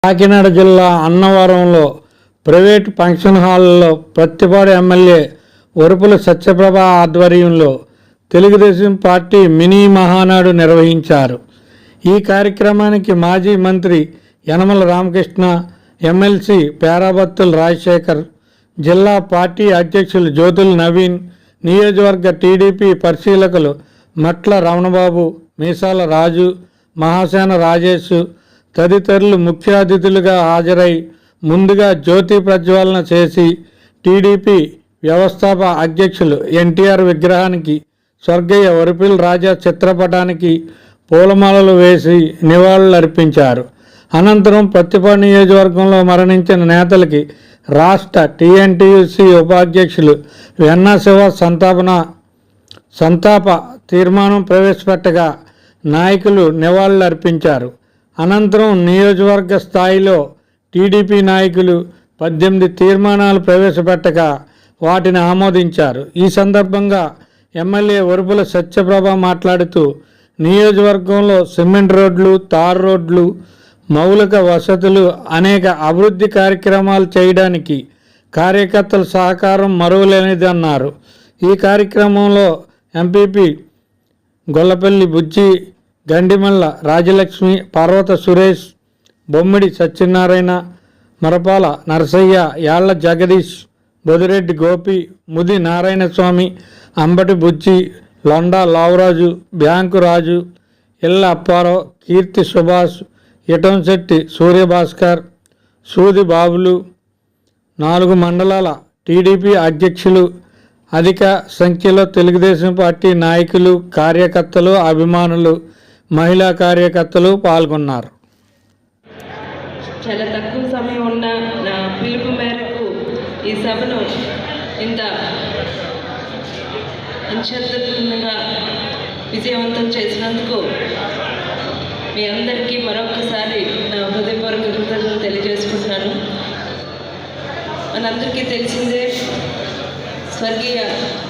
కాకినాడ జిల్లా అన్నవరంలో private function హాల్లో Prathipadu MLA Varupula Satyaprabha ఆధ్వర్యంలో తెలుగుదేశం పార్టీ మినీ మహానాడు నిర్వహించారు. ఈ కార్యక్రమానికి మాజీ మంత్రి యనమల రామకృష్ణ, ఎమ్మెల్సీ పేరాబత్తుల రాజశేఖర్, జిల్లా పార్టీ అధ్యక్షులు జ్యోతుల నవీన్, నియోజకవర్గ టీడీపీ పరిశీలకులు మట్ల రమణబాబు, మీసాల రాజు, మహాసేన రాజేష్ తదితరులు ముఖ్య అతిథులుగా హాజరై ముందుగా జ్యోతి ప్రజ్వలన చేసి టీడీపీ వ్యవస్థాపక అధ్యక్షులు ఎన్టీఆర్ విగ్రహానికి, స్వర్గీయ వరుపుల రాజా చిత్రపటానికి పూలమాలలు వేసి నివాళులర్పించారు. అనంతరం ప్రత్తిపాడు నియోజకవర్గంలో మరణించిన నేతలకి రాష్ట్ర టీఎన్టీయూసీ ఉపాధ్యక్షులు వెన్నా శివ సంతాప తీర్మానం ప్రవేశపెట్టగా నాయకులు నివాళులర్పించారు. అనంతరం నియోజకవర్గ స్థాయిలో టీడీపీ నాయకులు 18 తీర్మానాలు ప్రవేశపెట్టగా వాటిని ఆమోదించారు. ఈ సందర్భంగా ఎమ్మెల్యే వరుపుల సత్యప్రభ మాట్లాడుతూ నియోజకవర్గంలో సిమెంట్ రోడ్లు, తార్ రోడ్లు, మౌలిక వసతులు, అనేక అభివృద్ధి కార్యక్రమాలు చేయడానికి కార్యకర్తల సహకారం మరువలేనిదన్నారు. ఈ కార్యక్రమంలో ఎంపీపీ గొల్లపల్లి బుజ్జి, గండిమల్ల రాజలక్ష్మి, పర్వత సురేష్, బొమ్మిడి సత్యనారాయణ, మరపాల నరసయ్య, యాళ్ల జగదీష్, బొదిరెడ్డి గోపి, ముది నారాయణస్వామి, అంబటి బుజ్జి, లొండా లావరాజు, బ్యాంకు రాజు, ఇళ్ళ అప్పారావు, కీర్తి సుభాష్, ఇటంశెట్టి సూర్యభాస్కర్, సూది బాబులు, 4 మండలాల టీడీపీ అధ్యక్షులు, అధిక సంఖ్యలో తెలుగుదేశం పార్టీ నాయకులు, కార్యకర్తలు, అభిమానులు, మహిళా కార్యకర్తలు పాల్గొన్నారు. చాలా తక్కువ సమయం ఉన్న నా పిలుపు మేరకు ఈ సభను ఇంత అత్యద్భుతంగా విజయవంతం చేసినందుకు మీ అందరికీ మరొకసారి నా హృదయపూర్వక కృతజ్ఞతలు తెలియజేసుకుంటున్నాను. మనందరికీ తెలిసిందే, స్వర్గీయ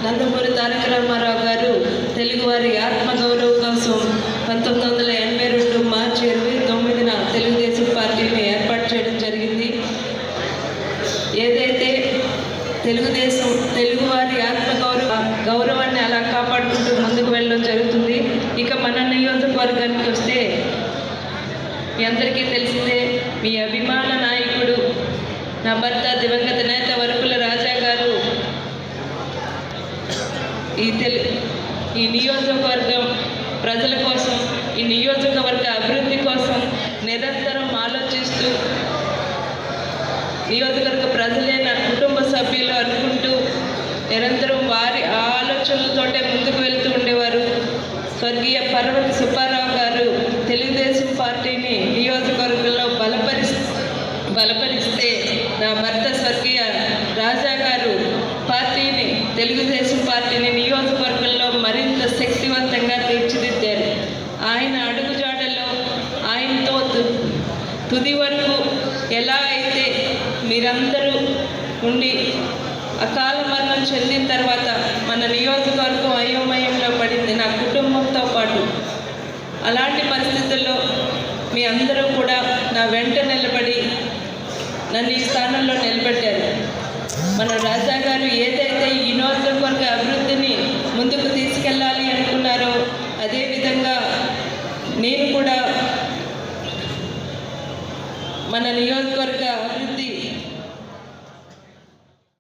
నందమూరి తారక రామారావు గారు తెలుగువారి ఆత్మగౌరవం కోసం 1982 మార్చి 29న తెలుగుదేశం పార్టీని ఏర్పాటు చేయడం జరిగింది. ఏదైతే తెలుగువారి గౌరవాన్ని అలా కాపాడుకుంటూ ముందుకు వెళ్ళడం జరుగుతుంది. ఇక మన నియోజకవర్గానికి వస్తే మీ అందరికీ తెలిసిందే, మీ అభిమాన నాయకుడు, నా భర్త దివంగత నేత వరుపుల రాజా గారు ఈ నియోజకవర్గం ప్రజల కోసం, ఈ నియోజకవర్గ అభివృద్ధి కోసం నిరంతరం ఆలోచిస్తూ నియోజకవర్గ ప్రజలే నా కుటుంబ సభ్యులు అనుకుంటూ నిరంతరం వారి ఆలోచనలతోటే ముందుకు వెళ్తూ ఉండేవారు. స్వర్గీయ పర్వత సుబ్బారావు గారు తెలుగుదేశం పార్టీని నియోజకవర్గంలో బలపరిస్తే నా భర్త స్వర్గీయ రాజా గారు తెలుగుదేశం పార్టీని నియోజకవర్గంలో మరింత శక్తివంతంగా తీర్చిదిద్దారు. ఆయన అడుగుజాడల్లో ఆయనతో తుది వరకు ఎలా అయితే మీరందరూ ఉండి అకాల మరణం చెందిన తర్వాత మన నియోజకవర్గం అయోమయంలో పడింది, నా కుటుంబంతో పాటు. అలాంటి పరిస్థితుల్లో మీ అందరూ కూడా నా వెంట నిలబడి నన్ను ఈ స్థానంలో నిలబెట్టారు. మన రాజా గారు ఏదైతే ఈ నియోజకవర్గ అభివృద్ధిని ముందుకు తీసుకెళ్ళాలి అనుకున్నారో అదేవిధంగా నేను కూడా మన నియోజకవర్గ అభివృద్ధి